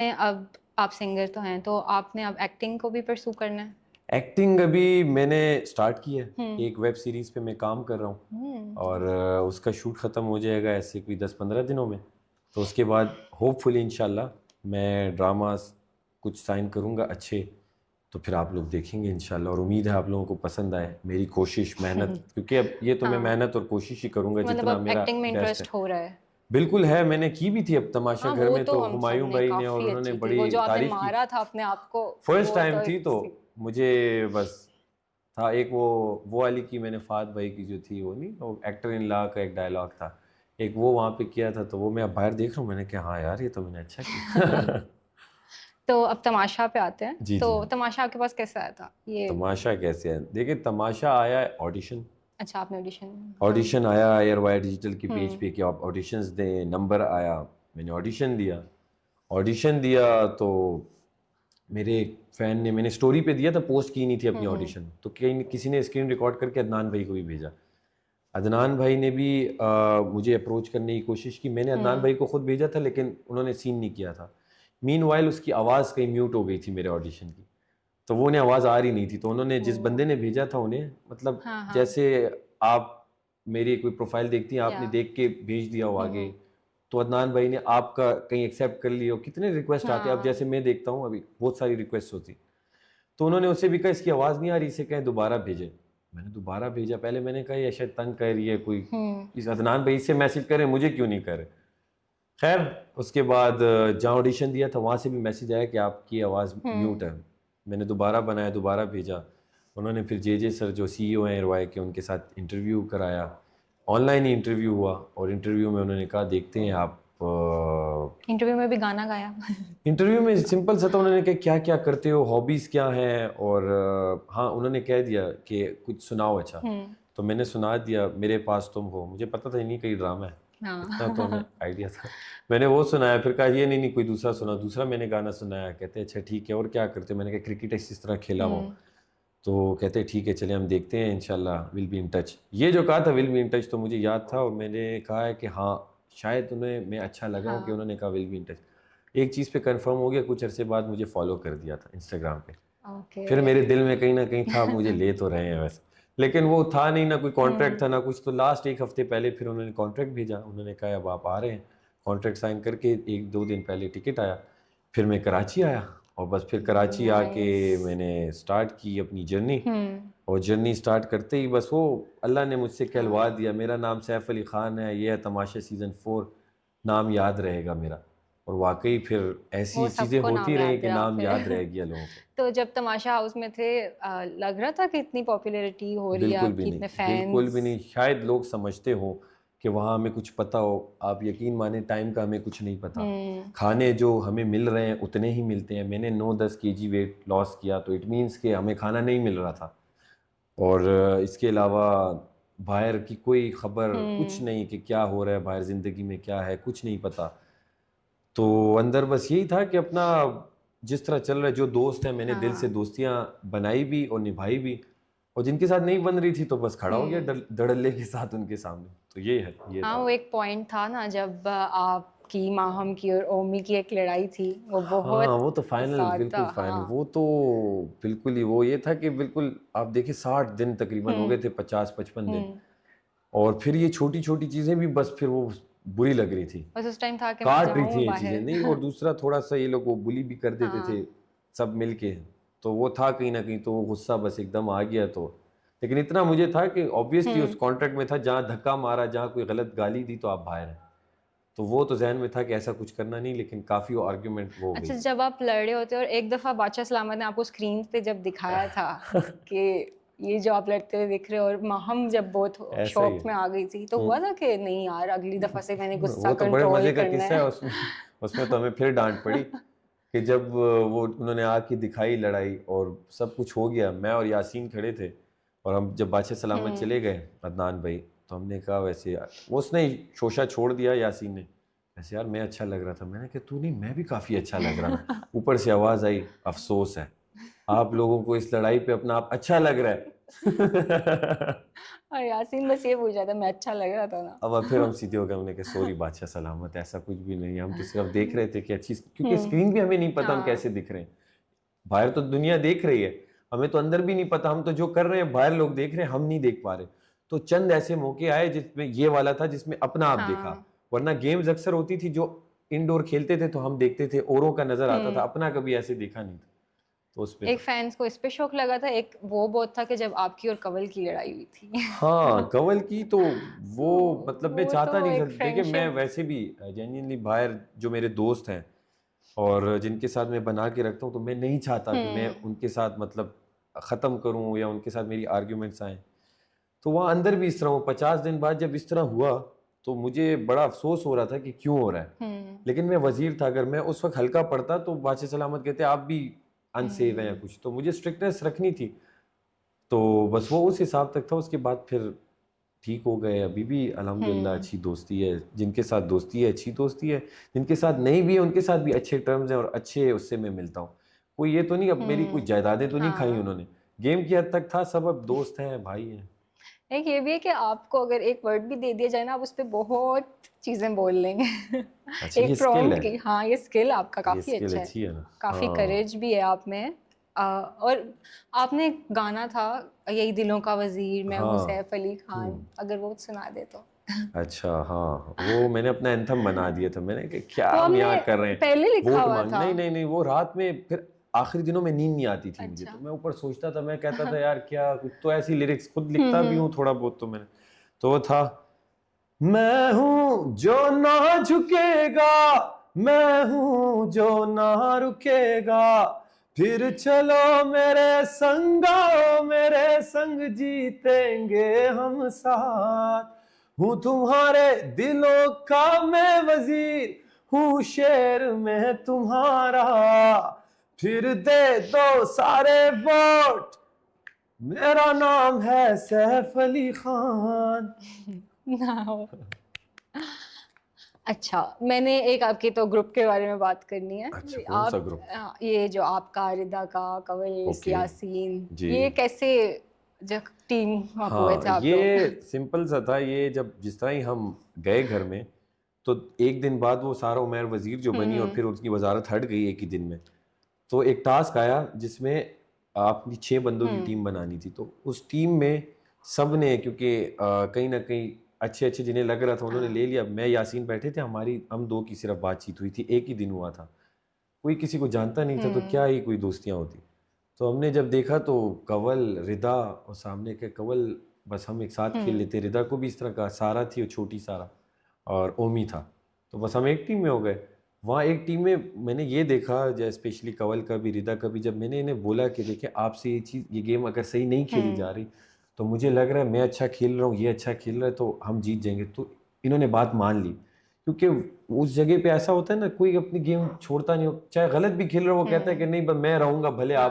अब आप सिंगर तो हैं, तो आपने अब एक्टिंग को भी परस्यू करना है? एक्टिंग अभी मैंने स्टार्ट की है। हुँ। एक वेब सीरीज़ पे मैं काम कर रहा हूँ और हुँ। उसका शूट ख़त्म हो जाएगा ऐसे कोई 10-15 दिनों में। तो उसके बाद होपफुली इंशाल्लाह मैं ड्रामास कुछ साइन करूँगा अच्छे, तो फिर आप लोग देखेंगे इंशाल्लाह और उम्मीद है आप लोगों को पसंद आए मेरी कोशिश, मेहनत, क्योंकि अब ये तो मैं हाँ, मेहनत और कोशिश ही करूँगा मतलब जितना अब मेरा एक्टिंग में बेस्ट है। इंटरेस्ट हो रहा है। बिल्कुल है, मैंने की भी थी अब तमाशा हाँ, घर वो में तो तो हम हुमायूं सबने भाई ने और काफ़ी उन्होंने अच्छी थी। वो बड़ी जो आपने तारीफ़ की। मारा था अपने आप को, फर्स्ट वो टाइम तो थी एक तो मुझे बस था एक वो वाली की मैंने फात भाई की जो थी वो नहीं, वो एक्टर इन ला का एक डायलॉग था, एक वो वहाँ पे किया था, तो वो मैं अब बाहर देख रहा हूँ, मैंने कहा हाँ यार ये तो मैंने अच्छा किया। तो अब तमाशा पे आते हैं। जी तो जी। तमाशा आपके पास कैसे आया था? ये तमाशा कैसे है, देखिए तमाशा आया ऑडिशन। अच्छा, आपने ऑडिशन। हाँ। ऑडिशन आया एयर वाई डिजिटल की पेज हुँ। पे कि आप ऑडिशंस दें, नंबर आया, मैंने ऑडिशन दिया। ऑडिशन दिया तो मेरे एक फ़ैन ने, मैंने स्टोरी पे दिया था, पोस्ट की नहीं थी हुँ, अपनी हुँ। ऑडिशन, तो कहीं किसी ने स्क्रीन रिकॉर्ड करके अदनान भाई को भी भेजा। अदनान भाई ने भी मुझे अप्रोच करने की कोशिश की, मैंने अदनान हुँ। भाई को खुद भेजा था लेकिन उन्होंने सीन नहीं किया था। मीनवाइल उसकी आवाज़ कहीं म्यूट हो गई थी मेरे ऑडिशन की, तो वो उन्हें आवाज़ आ रही नहीं थी, तो उन्होंने जिस ओह! बंदे ने भेजा था उन्हें, मतलब हाँ, हाँ। जैसे आप मेरी कोई प्रोफाइल देखती हैं, या आपने देख के भेज दिया हो हुँ, आगे, हुँ। तो अदनान भाई ने आपका कहीं एक्सेप्ट कर लिया हो, कितने रिक्वेस्ट आते हैं, अब हाँ। जैसे मैं देखता हूँ अभी बहुत सारी रिक्वेस्ट होती, तो उन्होंने उससे भी कहा इसकी आवाज़ नहीं आ रही, इसे कहें दोबारा भेजे। मैंने दोबारा भेजा, पहले मैंने कहा ये शायद तंग कर रही है कोई, हुँ। इस अदनान भाई से मैसेज करें, मुझे क्यों नहीं करे। खैर उसके बाद जहाँ ऑडिशन दिया था वहाँ से भी मैसेज आया कि आपकी आवाज़ म्यूट हुँ। है। मैंने दोबारा बनाया, दोबारा भेजा, उन्होंने फिर जे सर जो सीईओ हैं एयरवाई के, उनके साथ इंटरव्यू कराया। ऑनलाइन ही इंटरव्यू हुआ और इंटरव्यू में उन्होंने कहा देखते हैं आप इंटरव्यू में भी गाना गाया? इंटरव्यू में सिंपल सा था, उन्होंने कहा क्या क्या करते हो, हॉबीज़ क्या हैं, और हाँ उन्होंने कह दिया कि कुछ सुनाओ अच्छा। हुँ। तो मैंने सुना दिया मेरे पास तुम हो, मुझे पता था नहीं कहीं ड्रामा है, इतना तो हमें हाँ। आइडिया था। मैंने वो सुनाया, फिर कहा ये नहीं नहीं कोई दूसरा सुना, दूसरा मैंने गाना सुनाया, कहते अच्छा ठीक है और क्या करते हो, मैंने कहा क्रिकेट इस तरह खेला हूँ। हुँ। तो कहते ठीक है चलिए हम देखते हैं इंशाल्लाह विल बी इन टच। ये जो कहा था विल बी इन टच तो मुझे याद था और मैंने कहा है कि हाँ शायद उन्हें मैं अच्छा लगा हूँ कि हाँ। उन्होंने कहा विल बी इन टच। एक चीज़ पे कंफर्म हो गया, कुछ अरसे बाद मुझे फॉलो कर दिया था इंस्टाग्राम पे। ओके। फिर मेरे दिल में कहीं न कहीं था मुझे ले तो रहे हैं वैसे, लेकिन वो था नहीं, ना कोई हुँ। कॉन्ट्रैक्ट था ना कुछ, तो लास्ट 1 हफ्ते पहले फिर उन्होंने कॉन्ट्रैक्ट भेजा, उन्होंने कहा अब आप आ रहे हैं। कॉन्ट्रैक्ट साइन करके 1-2 दिन पहले टिकट आया, फिर मैं कराची आया और बस फिर कराची आके नाइस। मैंने स्टार्ट की अपनी जर्नी। हुँ। और जर्नी स्टार्ट करते ही बस वो अल्लाह ने मुझसे कहलवा हाँ। दिया, मेरा नाम सैफ अली ख़ान है, ये है तमाशा सीज़न 4, नाम याद रहेगा मेरा। और वाक़ई फिर वो ऐसी चीज़ें सबको होती नाम रहीं याद कि रहा नाम फिर। याद रह गया लोगों को। तो जब तमाशा हाउस में थे, लग रहा था कि इतनी पॉपुलैरिटी हो रही है, बिल्कुल भी आपकी नहीं, इतने बिल्कुल भी फैन्स? नहीं। शायद लोग समझते हों कि वहाँ हमें कुछ पता हो, आप यकीन मानें टाइम का हमें कुछ नहीं पता। हुँ। खाने जो हमें मिल रहे हैं उतने ही मिलते हैं। मैंने 9-10 केजी वेट लॉस किया तो इट मीन्स कि हमें खाना नहीं मिल रहा था। और इसके अलावा बाहर की कोई ख़बर कुछ हुँ। नहीं कि क्या हो रहा है बाहर, ज़िंदगी में क्या है, कुछ नहीं पता। तो अंदर बस यही था कि अपना जिस तरह चल रहा है, जो दोस्त हैं मैंने दिल से हाँ। दोस्तियाँ बनाई भी और निभाई भी, और जिनके साथ नहीं बन रही थी तो बस खड़ा हो गया हुँ। धड़ल्ले के साथ उनके सामने। तो ये है, ये हाँ, था। वो एक पॉइंट था ना जब आपकी, माहम की और ओमी की एक लड़ाई थी, वो हाँ, बहुत वो तो फाइनल, ज़्यादा। बिल्कुल फाइनल, हाँ। वो तो बिल्कुल ही वो ये था कि बिल्कुल आप देखिए 60 दिन तकरीबन हो हुँ। गए थे, 50-55 दिन। हुँ। और फिर ये छोटी-छोटी चीज़ें भी बस फिर वो बुरी लग रही थी। बस उस टाइम था कि मैं काट रही जाऊँ थी ये चीज़ें। बाहर। नहीं, और दूसरा थोड़ा-सा ये लोग वो बुली भी कर देते थे, हाँ। सब मिलके। तो वो था कहीं न कहीं, तो वो गुस्सा बस एकदम आ गया तो। लेकिन इतना मुझे था कि ऑब्वियसली उस हुँ। कॉन्ट्रैक्ट में था, जहाँ धक्का मारा, जहाँ कोई गलत गाली दी तो आप बाहर हैं। तो वो तो ज़हन में था कि ऐसा कुछ करना नहीं, लेकिन काफ़ी आर्गुमेंट वो हो गई अच्छा, थी। जब आप लड़ रहे होते और एक दफ़ा बादशाह सलामत ने आपको स्क्रीन पे जब दिखाया था कि ये जो आप लड़ते हुए दिख रहे हो, और माहम जब बहुत ऐसा ही शॉक है। में आ गई थी, तो हुँ। हुआ था कि नहीं यार अगली दफ़ा से मैंने गुस्सा वो तो बड़े कंट्रोल मज़े का करना किस्सा है है? उसमें। उसमें तो हमें फिर डाँट पड़ी कि जब वो उन्होंने आके दिखाई लड़ाई और सब कुछ हो गया, मैं और यासीन खड़े थे और हम जब बादशाह सलामत हुँ। चले गए अदनान भाई, तो हमने कहा वैसे यार उसने शोशा छोड़ दिया यासीन ने, वैसे यार मैं अच्छा लग रहा था। मैंने कहा तू नहीं, मैं भी काफ़ी अच्छा लग रहा था। ऊपर से आवाज़ आई, अफ़सोस है, आप लोगों को इस लड़ाई पे अपना आप अच्छा लग रहा है। और यासीन बस ये पूछ रहा था, मैं अच्छा लग रहा था ना। अब फिर हम सीधे हो गए, हमने कहा सॉरी बादशाह सलामत, ऐसा कुछ भी नहीं है, हम तो सिर्फ देख रहे थे कि अच्छी, क्योंकि स्क्रीन भी हमें नहीं पता हम हाँ। कैसे दिख रहे हैं, बाहर तो दुनिया देख रही है, हमें तो अंदर भी नहीं पता, हम तो जो कर रहे हैं बाहर लोग देख रहे हैं, हम नहीं देख पा रहे। तो चंद ऐसे मौके आए जिसमें ये वाला था जिसमें अपना आप देखा, हाँ। वरना गेम्स अक्सर होती थी जो इंडोर खेलते थे तो हम देखते थे, औरों का नजर आता था, अपना कभी ऐसे देखा नहीं था। तो उस पे एक फैंस को इस पे शौक लगा था, एक वो बहुत था कि जब आपकी और कंवल की लड़ाई हुई थी। हाँ कंवल की तो वो मतलब मैं वो चाहता तो नहीं था, एक देखिए मैं फ्रेंडशिप। वैसे भी जेन्युइनली बाहर जो मेरे दोस्त हैं और जिनके साथ मैं बना के रखता हूँ, तो मैं नहीं चाहता कि मैं उनके साथ मतलब ख़त्म करूँ या उनके साथ मेरी आर्ग्यूमेंट्स आए। तो वहाँ अंदर भी इस तरह हो, 50 दिन बाद जब इस तरह हुआ तो मुझे बड़ा अफसोस हो रहा था कि क्यों हो रहा है, लेकिन मैं वजीर था, अगर मैं उस वक्त हल्का पड़ता तो बादशाह सलामत कहते आप भी अनसेफ हैं या कुछ, तो मुझे स्ट्रिक्टनेस रखनी थी। तो बस वो उस हिसाब तक था, उसके बाद फिर ठीक हो गए, अभी भी अल्हम्दुलिल्लाह अच्छी दोस्ती है, जिनके साथ दोस्ती है अच्छी दोस्ती है, जिनके साथ नहीं भी है उनके साथ भी अच्छे टर्म्स हैं और अच्छे उससे मैं मिलता हूँ। कोई ये तो नहीं अब मेरी कोई जायदादें तो नहीं खाई हाँ। उन्होंने, गेम की हद तक था, सब अब दोस्त हैं भाई हैं। एक ये भी है कि आपको अगर एक वर्ड भी दे दिया जाए ना, आप उस पे बहुत चीजें बोल लेंगे। अच्छा ये एक स्किल प्रॉम्प्ट है, की, हाँ ये स्किल आपका ये काफी स्किल अच्छा है, अच्छी है ना। काफी हाँ करेज भी है आप में। और आपने एक गाना था, यही दिलों का वजीर, मैं हूँ हाँ। सैफ अली खान, अगर वो सुना दे तो। अच्छा हाँ, वो मैंने अपना एंथम बना दिया था, मैंने कि क्या वो हम हमने यहाँ कर रहे हैं, पहले लिखा वोट हुआ मांग, था। नहीं नहीं नहीं, वो रात में फिर आखिरी दिनों में नींद नहीं आती थी मुझे, अच्छा। तो मैं ऊपर सोचता था, मैं कहता था यार क्या कुछ तो ऐसी लिरिक्स खुद लिखता भी हूँ थोड़ा बहुत, तो मैंने तो वो था, मैं हूँ जो ना झुकेगा, मैं हूँ जो ना रुकेगा, फिर चलो मेरे संग आओ, मेरे संग जीतेंगे हम साथ, हूँ तुम्हारे दिलों का मैं वजीर, हूँ शेर में तुम्हारा, फिर दे दो सारे वोट, मेरा नाम है सैफ अली खान। ना। अच्छा, मैंने एक आपके तो ग्रुप के बारे में बात करनी है। अच्छा कौन सा आप ग्रुप? ये जो आपका, रिदा का, कंवल, ओके यासीन, जी। ये कैसे जब टीम अप हुए हाँ थे आप लोग? ये सिंपल सा था, ये जब जिस तरह ही हम गए घर में, तो एक दिन बाद वो सारा उमर वजीर जो बनी और फिर उसकी वजारत हट गई एक ही दिन में, तो एक टास्क आया जिसमें आपकी 6 बंदों की टीम बनानी थी। तो उस टीम में सब ने, क्योंकि कहीं ना कहीं अच्छे अच्छे जिन्हें लग रहा था उन्होंने ले लिया, मैं यासीन बैठे थे, हमारी हम दो की सिर्फ बातचीत हुई थी, एक ही दिन हुआ था, कोई किसी को जानता नहीं था, तो क्या ही कोई दोस्तियाँ होती। तो हमने जब देखा तो कंवल, रिदा और सामने के कंवल, बस हम एक साथ खेल लेते, रिदा को भी इस तरह का, सारा थी, वो छोटी सारा, और ओमी था, तो बस हम एक टीम में हो गए। वहाँ एक टीम में मैंने ये देखा, जैसे स्पेशली कंवल का भी, रिदा का भी, जब मैंने इन्हें बोला कि देखिए आपसे ये चीज़, ये गेम अगर सही नहीं खेली जा रही, तो मुझे लग रहा है मैं अच्छा खेल रहा हूँ, ये अच्छा खेल रहा है, तो हम जीत जाएंगे, तो इन्होंने बात मान ली, क्योंकि उस जगह पे ऐसा होता है ना, कोई अपनी गेम छोड़ता नहीं हो, चाहे गलत भी खेल रहा हो, वो कहता है कि नहीं बस मैं रहूंगा भले आप